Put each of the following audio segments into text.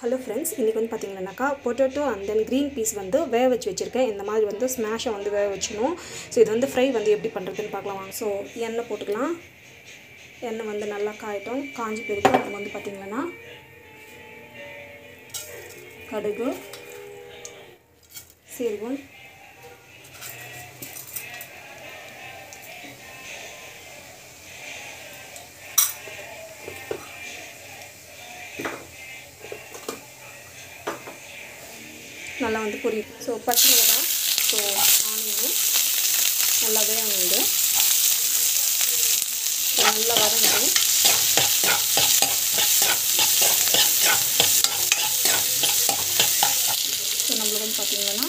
Hello friends, இன்னைக்கு வந்து பாத்தீங்கன்னாக்கா potato and then green peas வந்து வேக வச்சு வச்சிருக்கேன். இந்த மாதிரி வந்து ஸ்மாஷா வந்து வேக வச்சணும். சோ இது வந்து ஃப்ரை வந்து எப்படி பண்றதுன்னு பார்க்கலாம் வாங்க. சோ எண்ணெய் போட்டுக்கலாம். எண்ணெய் வந்து நல்லா காயட்டும். காஞ்சி பிறகு நம்ம வந்து பாத்தீங்கன்னா கடுகு, சீரகம், நல்லா வந்து பொரியும். ஸோ பச்சை மிளகாய், ஸோ ஆனியன் நல்லா வேகணுண்டு நல்லா வதங்கணும். ஸோ நம்மளுக்கு வந்து பார்த்திங்கன்னா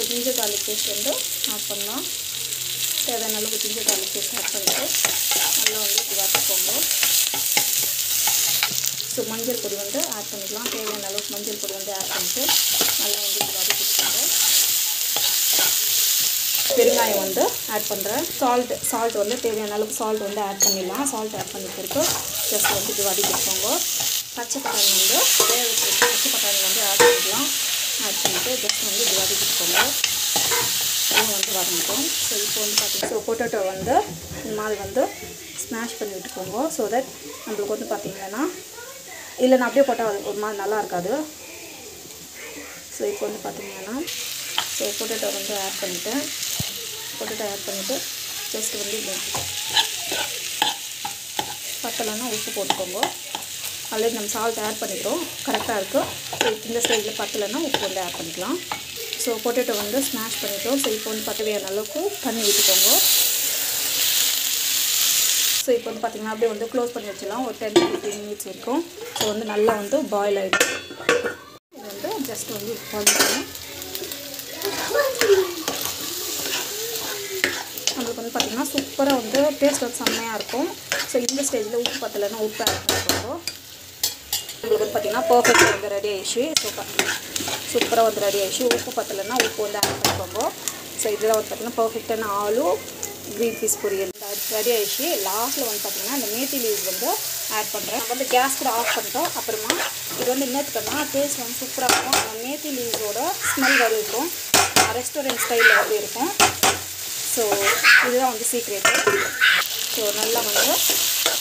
ஜிஞ்சர் garlic பேஸ்ட் வந்து ஆட் பண்ணலாம். தேவையான அளவுக்கு ஜிஞ்சர் garlic பேஸ்ட் ஆட் பண்ணிட்டு நல்லா வந்து இப்படி வதக்கிக்கோங்க. ஸோ மஞ்சள் பொடி வந்து ஆட் பண்ணிக்கலாம். தேவையான அளவுக்கு மஞ்சள் பொடி வந்து ஆட் பண்ணிட்டு நல்லா வந்து இது வதக்கிக்கோங்க. பெருங்காயம் வந்து ஆட் பண்ணுறேன். சால்ட் வந்து தேவையான அளவுக்கு சால்ட் வந்து ஆட் பண்ணிடலாம். சால்ட் ஆட் பண்ணிட்டு ஜஸ்ட் வந்து இது வதக்கிக்கோங்க. பச்சை பட்டாணி வந்து வேக வச்சு பச்சை பட்டாணி வந்து ஆட் பண்ணிக்கலாம். ஆட் பண்ணிவிட்டு ஜஸ்ட் வந்து இது வதக்கிக்கோங்க. இதுவும் வந்து வரணும். ஸோ இப்போ வந்து பார்த்திங்கன்னா பொட்டேட்டோ வந்து இந்த மாதிரி வந்து ஸ்மாஷ் பண்ணி விட்டுக்கோங்க. ஸோ தட் நம்மளுக்கு வந்து பார்த்திங்கன்னா இல்லை நான் அப்படியே போட்டால் அது ஒரு மாதிரி நல்லா இருக்காது. ஸோ இப்போ வந்து பார்த்திங்கன்னா ஸோ பொட்டேட்டோ வந்து ஆட் பண்ணிவிட்டு ஜஸ்ட் வந்து பத்தலைன்னா உப்பு போட்டுக்கோங்க. ஆல்ரெடி நம்ம சால்ட் ஆட் பண்ணிக்கிறோம், கரெக்டாக இருக்கும். ஸோ இந்த ஸ்டேஜில் பத்தலைன்னா உப்பு வந்து ஆட் பண்ணிக்கலாம். ஸோ பொட்டேட்டோ வந்து ஸ்மாஷ் பண்ணிட்டோம். ஸோ இப்போ வந்து தேவையான அளவுக்கு தண்ணி ஊற்றிக்கோங்க. ஸோ இப்போ வந்து பார்த்திங்கன்னா அப்படியே வந்து க்ளோஸ் பண்ணி வச்சிடலாம். ஒரு 10 to 15 minutes இருக்கும். ஸோ வந்து நல்லா வந்து பாயில் ஆகிடும். இது வந்து ஜஸ்ட் வந்து பண்ணிக்கணும். நம்மளுக்கு வந்து பார்த்திங்கன்னா சூப்பராக வந்து டேஸ்ட் வந்து செம்மையாக இருக்கும். ஸோ இந்த ஸ்டேஜில் உப்பு பத்தலைன்னா உப்பு ஆட் பண்ணிக்கோங்க. நம்மளுக்கு வந்து பார்த்திங்கன்னா பர்ஃபெக்டாக வந்து ரெடி ஆகிடுச்சு. சூப்பராக வந்து ரெடி ஆகிடுச்சு. உப்பு பத்தலைன்னா உப்பு வந்து ஆட் பண்ணிக்கோங்க. ஸோ இதில் வந்து பார்த்திங்கன்னா பர்ஃபெக்டான ஆலு க்ரீன் பீஸ் பொரியல் ரெடி ஆகிடுச்சு. லாஸ்ட்டில் வந்து பார்த்திங்கன்னா இந்த மேத்தி லீவ்ஸ் வந்து ஆட் பண்ணுறேன். நம்ம வந்து கேஸ் கூட ஆஃப் பண்ணிட்டோம். அப்புறமா இது வந்து என்னத்துக்குன்னா டேஸ்ட் வந்து சூப்பராக இருக்கும். அந்த மேத்தி லீவ்ஸோட ஸ்மெல் வர இருக்கும். ரெஸ்டாரண்ட் ஸ்டைலில் வந்து இருக்கும். ஸோ இதுதான் வந்து சீக்ரெட்டு. ஸோ நல்லா வந்து